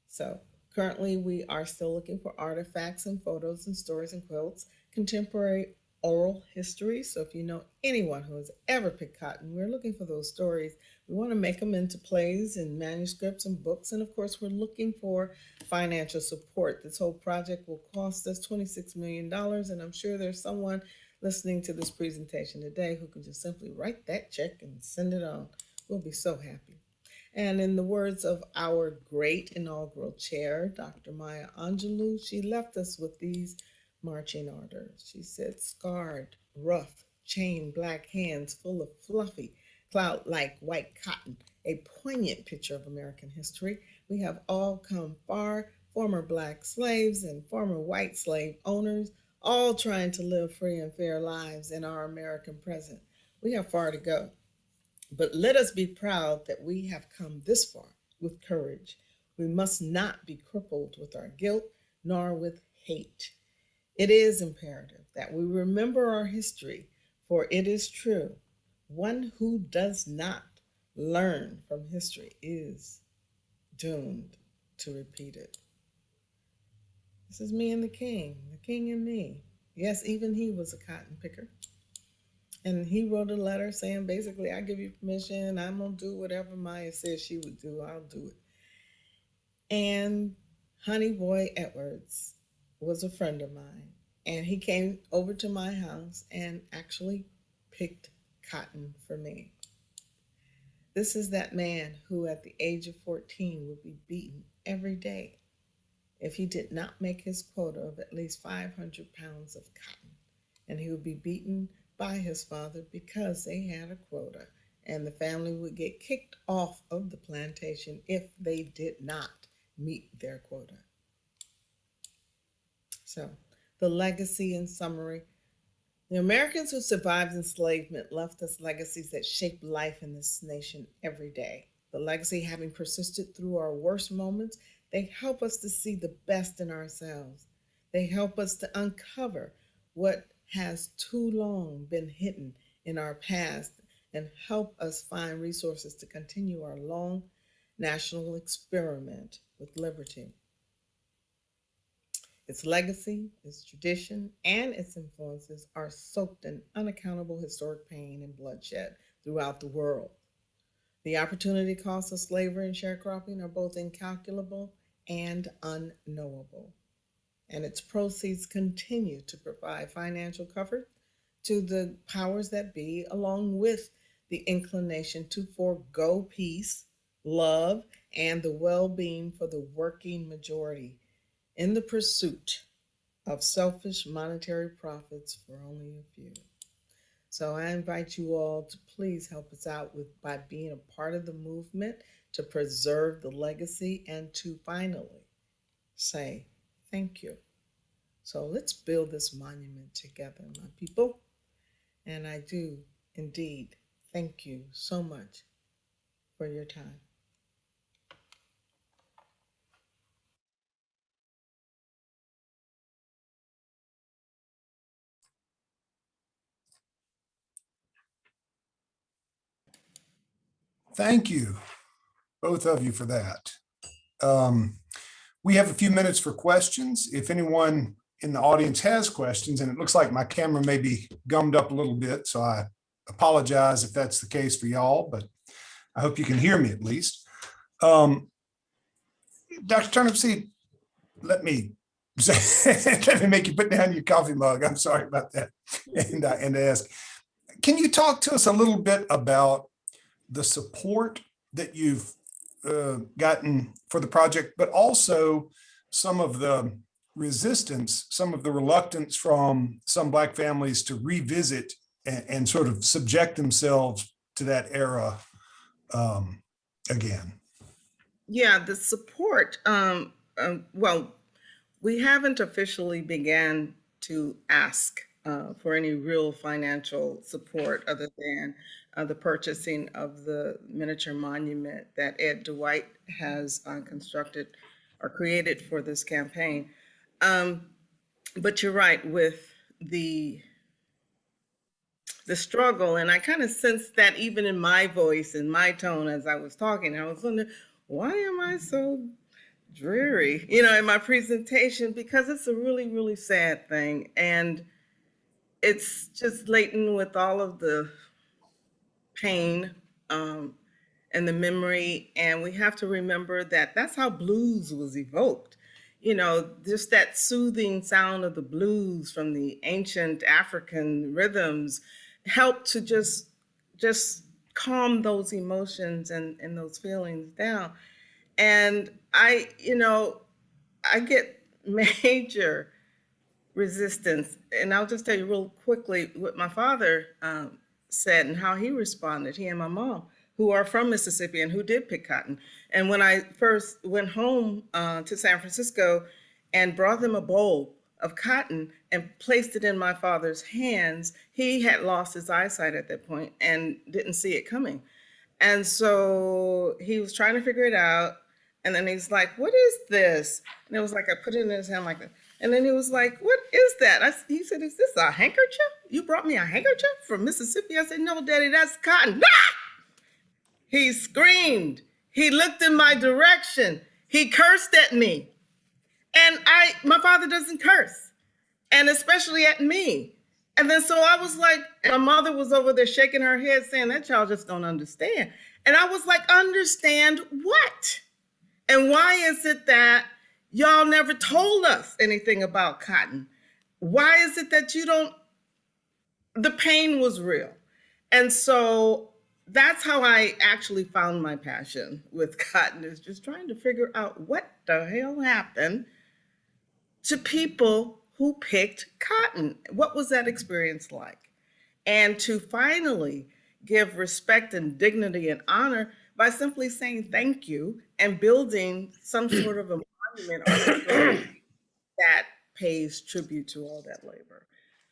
So currently, we are still looking for artifacts and photos and stories and quilts, contemporary oral history. So if you know anyone who has ever picked cotton, we're looking for those stories. We want to make them into plays and manuscripts and books. And of course, we're looking for financial support. This whole project will cost us $26 million. And I'm sure there's someone listening to this presentation today who can just simply write that check and send it on. We'll be so happy. And in the words of our great inaugural chair, Dr. Maya Angelou, she left us with these marching orders. She said, scarred, rough, chained black hands full of fluffy, cloud-like white cotton, a poignant picture of American history. We have all come far, former black slaves and former white slave owners, all trying to live free and fair lives in our American present. We have far to go. But let us be proud that we have come this far with courage. We must not be crippled with our guilt nor with hate. It is imperative that we remember our history, for it is true. One who does not learn from history is doomed to repeat it. This is me and the king and me. Yes, even he was a cotton picker. And he wrote a letter saying, basically, I give you permission. I'm going to do whatever Maya says she would do. I'll do it. And Honey Boy Edwards was a friend of mine. And he came over to my house and actually picked cotton for me. This is that man who, at the age of 14, would be beaten every day if he did not make his quota of at least 500 pounds of cotton. And he would be beaten by his father because they had a quota, and the family would get kicked off of the plantation if they did not meet their quota. So, the legacy in summary: the Americans who survived enslavement left us legacies that shape life in this nation every day. The legacy, having persisted through our worst moments, they help us to see the best in ourselves. They help us to uncover what has too long been hidden in our past and help us find resources to continue our long national experiment with liberty. Its legacy, its tradition, and its influences are soaked in unaccountable historic pain and bloodshed throughout the world. The opportunity costs of slavery and sharecropping are both incalculable and unknowable. And its proceeds continue to provide financial comfort to the powers that be, along with the inclination to forego peace, love, and the well-being for the working majority in the pursuit of selfish monetary profits for only a few. So I invite you all to please help us out by being a part of the movement to preserve the legacy and to finally say thank you. So let's build this monument together, my people. And I do indeed thank you so much for your time. Thank you, both of you, for that. We have a few minutes for questions. If anyone in the audience has questions, and it looks like my camera may be gummed up a little bit, so I apologize if that's the case for y'all, but I hope you can hear me at least. Dr. Turnipseed, let me make you put down your coffee mug. I'm sorry about that. And ask, can you talk to us a little bit about the support that you've gotten for the project, but also some of the resistance, some of the reluctance from some Black families to revisit and sort of subject themselves to that era again? Yeah, the support. Well, we haven't officially began to ask for any real financial support other than the purchasing of the miniature monument that Ed Dwight has constructed or created for this campaign. But you're right with the struggle, and I kind of sensed that even in my voice and my tone as I was talking. I was wondering, why am I so dreary, in my presentation? Because it's a really, really sad thing, and it's just laden with all of the pain and the memory. And we have to remember that that's how blues was evoked. Just that soothing sound of the blues from the ancient African rhythms helped to just calm those emotions and those feelings down. And I get major resistance. And I'll just tell you real quickly what my father said and how he responded, he and my mom, who are from Mississippi and who did pick cotton. And when I first went home to San Francisco and brought them a bowl of cotton and placed it in my father's hands, he had lost his eyesight at that point and didn't see it coming. And so he was trying to figure it out. And then he's like, "What is this?" And it was like, I put it in his hand like that. And then he was like, "What is that?" He said, "Is this a handkerchief? You brought me a handkerchief from Mississippi?" I said, "No, Daddy, that's cotton." Ah! He screamed. He looked in my direction. He cursed at me. And my father doesn't curse, and especially at me. And then so I was like, my mother was over there shaking her head saying, "That child just don't understand." And I was like, "Understand what? And why is it that y'all never told us anything about cotton? Why is it that you don't?" The pain was real. And so that's how I actually found my passion with cotton, is just trying to figure out what the hell happened to people who picked cotton. What was that experience like? And to finally give respect and dignity and honor by simply saying thank you and building some sort of a monument or facility that pays tribute to all that labor.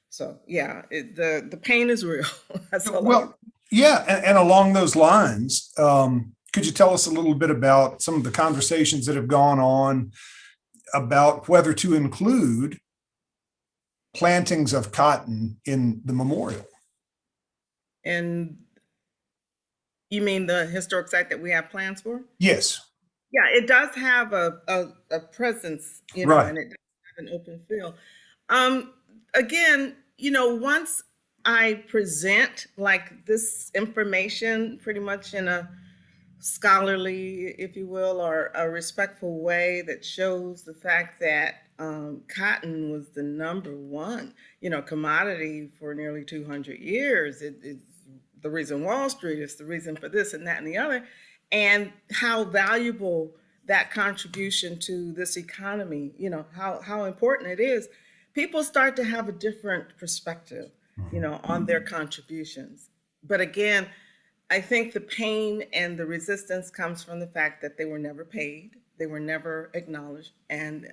So yeah, the pain is real. That's all. Well, yeah, and along those lines, could you tell us a little bit about some of the conversations that have gone on about whether to include plantings of cotton in the memorial? And you mean the historic site that we have plans for? Yes. Yeah, it does have a presence, Right. and it does have an open field. Again, once I present like this information pretty much in a scholarly, if you will, or a respectful way that shows the fact that cotton was the number one, commodity for nearly 200 years. It's the reason Wall Street is the reason for this and that and the other, and how valuable that contribution to this economy, how important it is. People start to have a different perspective, on their contributions. But again, I think the pain and the resistance comes from the fact that they were never paid, they were never acknowledged, and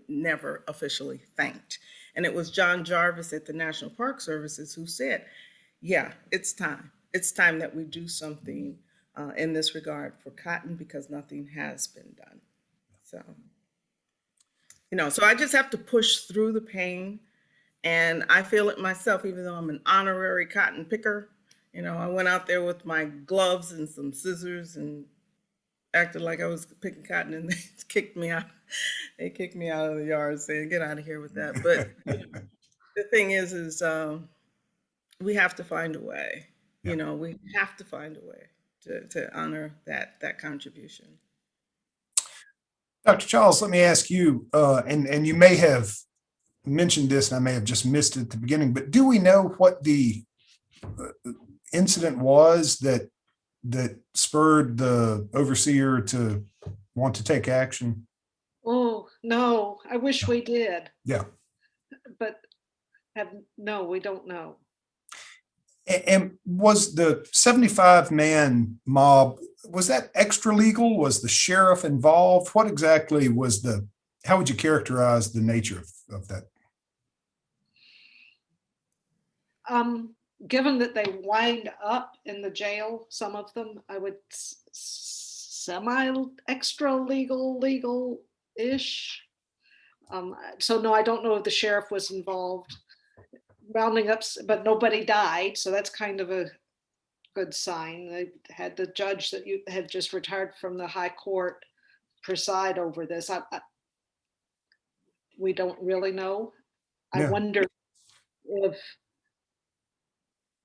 never officially thanked. And it was John Jarvis at the National Park Services who said, "Yeah, it's time. It's time that we do something in this regard for cotton, because nothing has been done." So, so I just have to push through the pain. And I feel it myself, even though I'm an honorary cotton picker. I went out there with my gloves and some scissors and acted like I was picking cotton, and they kicked me out. They kicked me out of the yard saying, "Get out of here with that." But the thing is we have to find a way. Yeah. We have to find a way to honor that contribution. Dr. Charles, let me ask you, and you may have mentioned this and I may have just missed it at the beginning, but do we know what the incident was that spurred the overseer to want to take action? Oh, no, I wish we did, Yeah. but no, we don't know. And was the 75-man mob, was that extra legal? Was the sheriff involved? What exactly was how would you characterize the nature of that? Given that they wind up in the jail, some of them, I would semi extra legal-ish. So no, I don't know if the sheriff was involved. Rounding up, but nobody died, so that's kind of a good sign. They had the judge that you had just retired from the high court preside over this. We don't really know. I Yeah. wonder if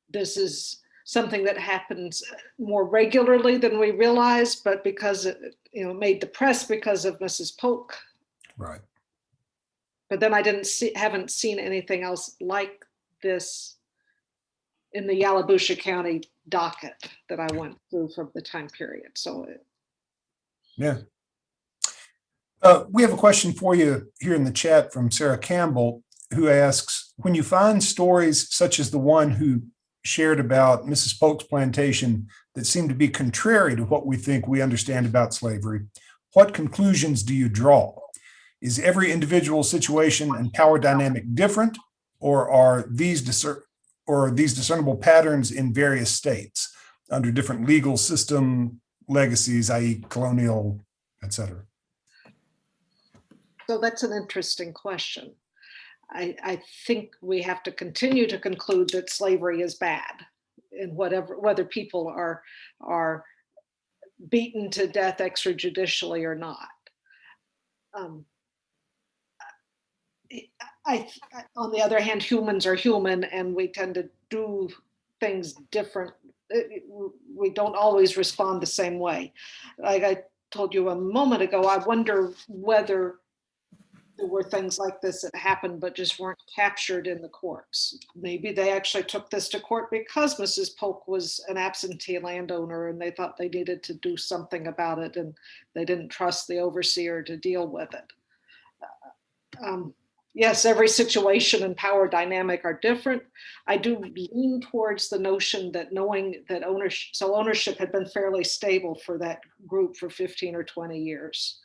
this is something that happens more regularly than we realize, but because it, made the press because of Mrs. Polk. Right. But then I haven't seen anything else like this in the Yalobusha County docket that I went through from the time period. So Yeah. We have a question for you here in the chat from Sarah Campbell, who asks, when you find stories such as the one who shared about Mrs. Polk's plantation that seem to be contrary to what we think we understand about slavery, what conclusions do you draw? Is every individual situation and power dynamic different, or are these discernible patterns in various states under different legal system legacies, i.e. colonial, et cetera? So that's an interesting question. I think we have to continue to conclude that slavery is bad, and whether people are beaten to death extrajudicially or not. On the other hand, humans are human, and we tend to do things different. We don't always respond the same way. Like I told you a moment ago, I wonder whether there were things like this that happened but just weren't captured in the courts. Maybe they actually took this to court because Mrs. Polk was an absentee landowner and they thought they needed to do something about it, and they didn't trust the overseer to deal with it. Yes, every situation and power dynamic are different. I do lean towards the notion that knowing that ownership had been fairly stable for that group for 15 or 20 years.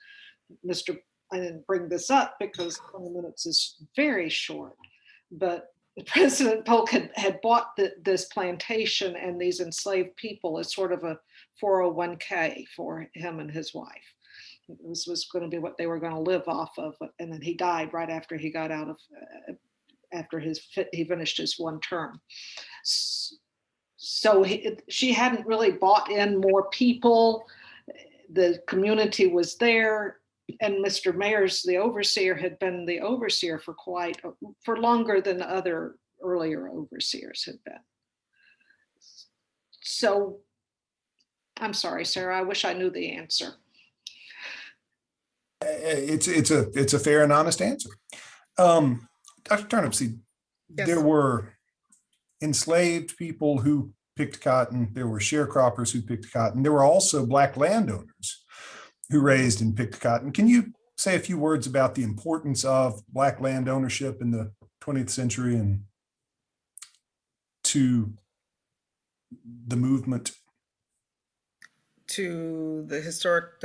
I didn't bring this up because 20 minutes is very short, but President Polk had bought this plantation and these enslaved people as sort of a 401k for him and his wife. This was going to be what they were going to live off of. And then he died right after he got out of, after he finished his one term. So she hadn't really bought in more people. The community was there. And Mr. Mayers, the overseer, had been the overseer for longer than other earlier overseers had been. So I'm sorry, Sarah, I wish I knew the answer. It's a fair and honest answer. Dr. Turnipseed, Yes. There were enslaved people who picked cotton. There were sharecroppers who picked cotton. There were also Black landowners who raised and picked cotton. Can you say a few words about the importance of Black land ownership in the 20th century and to the movement? To the historic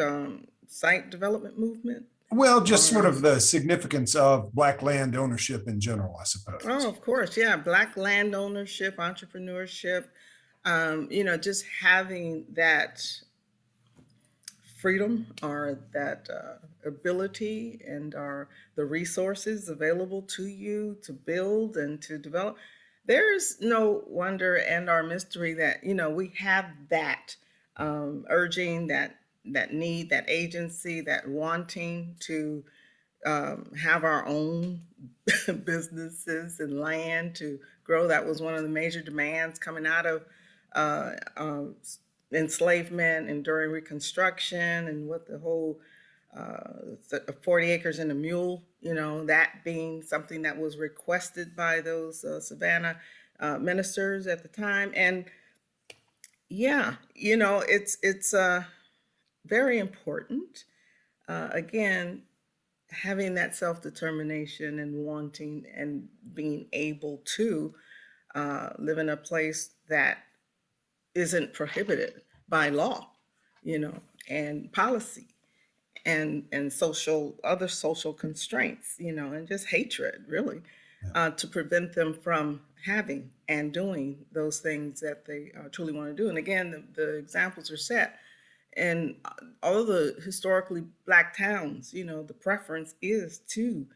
site development movement? Well, just sort of the significance of Black land ownership in general, I suppose. Oh, of course. Yeah. Black land ownership, entrepreneurship, just having that freedom or that ability and the resources available to you to build and to develop. There's no wonder and our mystery that, we have that urging, that need, that agency, that wanting to have our own businesses and land to grow. That was one of the major demands coming out of enslavement and during Reconstruction, and what the whole 40 acres and a mule, that being something that was requested by those Savannah ministers at the time. And yeah, it's very important. Again, having that self-determination and wanting and being able to live in a place that isn't prohibited by law, and policy and other social constraints, and just hatred, really, to prevent them from having and doing those things that they truly want to do. And again, the examples are set. And all of the historically Black towns, you know, the preference is to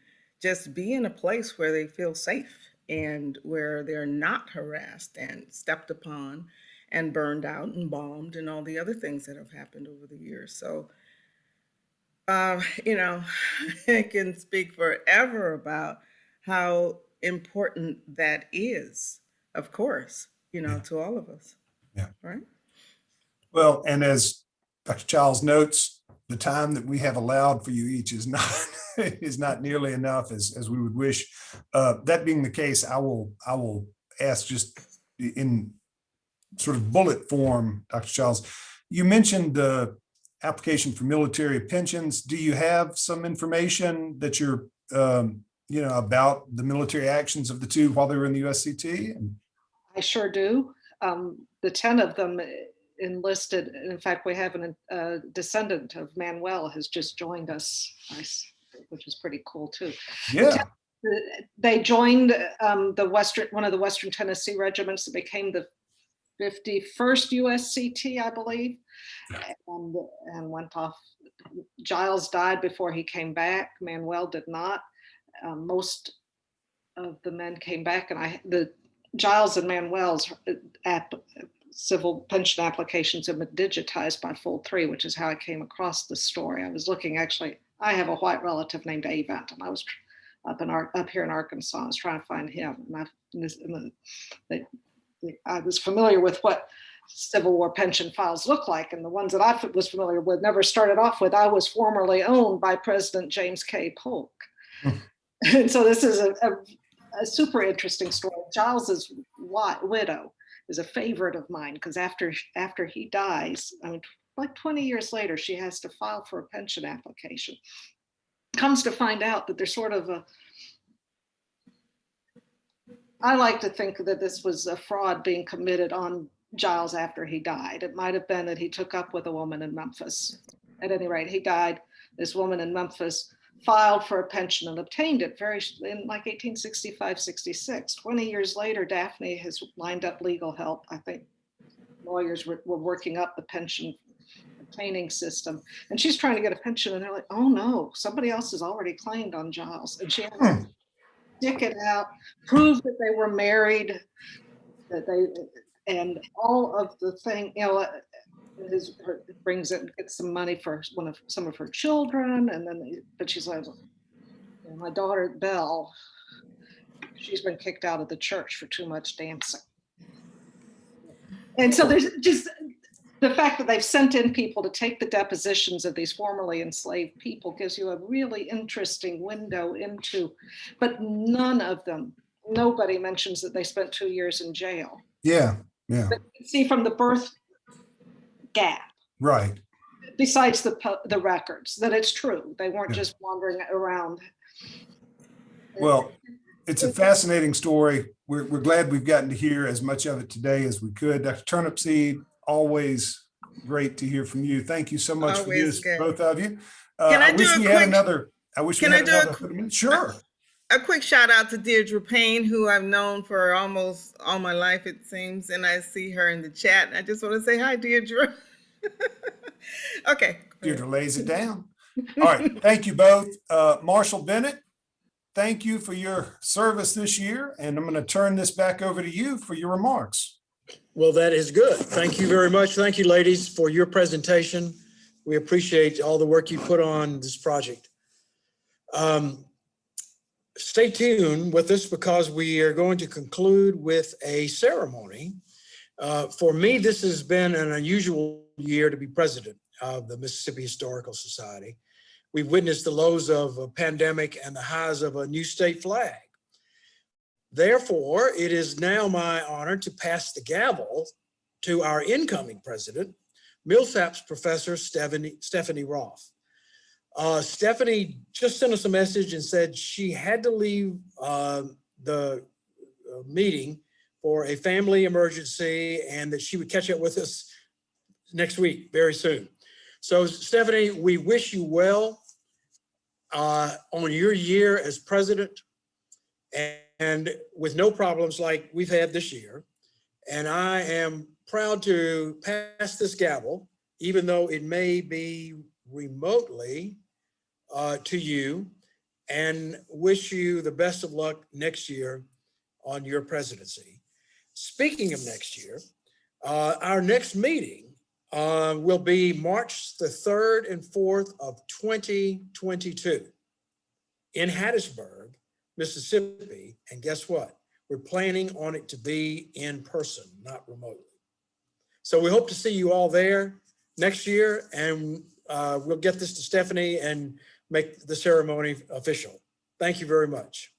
just be in a place where they feel safe and where they're not harassed and stepped upon and burned out and bombed and all the other things that have happened over the years. So, you know, I can speak forever about how important that is, of course, you know, Yeah. to all of us. Yeah. Right. Well, and as Dr. Childs notes, the time that we have allowed for you each is not is not nearly enough as we would wish. That being the case, I will ask just in sort of bullet form, Dr. Childs. You mentioned the application for military pensions. Do you have some information that you're you know, about the military actions of the two while they were in the USCT? I sure do. The 10 of them enlisted. In fact, we have a descendant of Manuel has just joined us, which is pretty cool too. Yeah. They joined one of the Western Tennessee regiments that became the 51st USCT, I believe, and went off. Giles died before he came back. Manuel did not. Most of the men came back, and the Giles and Manuel's civil pension applications have been digitized by Fold 3, which is how I came across this story. I was looking, actually, I have a white relative named Avent, and I was up here in Arkansas. I was trying to find him, and I was familiar with what Civil War pension files look like, and the ones that I was familiar with never started off with, I was formerly owned by President James K. Polk. And so this is a super interesting story. Giles's widow is a favorite of mine because after he dies, I mean, like 20 years later, she has to file for a pension application. Comes to find out that there's sort of I like to think that this was a fraud being committed on Giles after he died. It might have been that he took up with a woman in Memphis. At any rate, he died. This woman in Memphis filed for a pension and obtained it in like 1865, 66. 20 years later, Daphne has lined up legal help. I think lawyers were working up the pension obtaining system. And she's trying to get a pension, and they're like, oh no, somebody else has already claimed on Giles. And she had to stick it out, prove that they were married, and all of the thing, you know, gets some money for some of her children, and then but she's like, my daughter Belle, she's been kicked out of the church for too much dancing. And so there's just the fact that they've sent in people to take the depositions of these formerly enslaved people gives you a really interesting window into, but nobody mentions that they spent 2 years in jail. Yeah. Yeah. But you can see from the birth gap, Right. besides the records, that it's true. They weren't just wandering around. Well, it's a fascinating story. We're glad we've gotten to hear as much of it today as we could. Dr. Turnipseed, always great to hear from you. Thank you so much for Always this, good. both of you. Can I do a quick- Can I do Sure. A quick shout out to Deirdre Payne, who I've known for almost all my life, it seems, and I see her in the chat. And I just want to say hi, Deirdre. Okay. Deirdre lays it down. All right. Thank you both. Marshall Bennett, thank you for your service this year. And I'm going to turn this back over to you for your remarks. Well, that is good. Thank you very much. Thank you, ladies, for your presentation. We appreciate all the work you put on this project. Stay tuned with us because we are going to conclude with a ceremony. For me, this has been an unusual year to be president of the Mississippi Historical Society. We've witnessed the lows of a pandemic and the highs of a new state flag. Therefore, it is now my honor to pass the gavel to our incoming president, Millsaps Professor Stephanie Roth. Stephanie just sent us a message and said she had to leave the meeting for a family emergency and that she would catch up with us next week, very soon. So Stephanie, we wish you well on your year as president. and with no problems like we've had this year. And I am proud to pass this gavel, even though it may be remotely, to you, and wish you the best of luck next year on your presidency. Speaking of next year, our next meeting will be March the 3rd and 4th of 2022 in Hattiesburg, Mississippi. And guess what? We're planning on it to be in person, not remotely. So we hope to see you all there next year, and we'll get this to Stephanie and make the ceremony official. Thank you very much.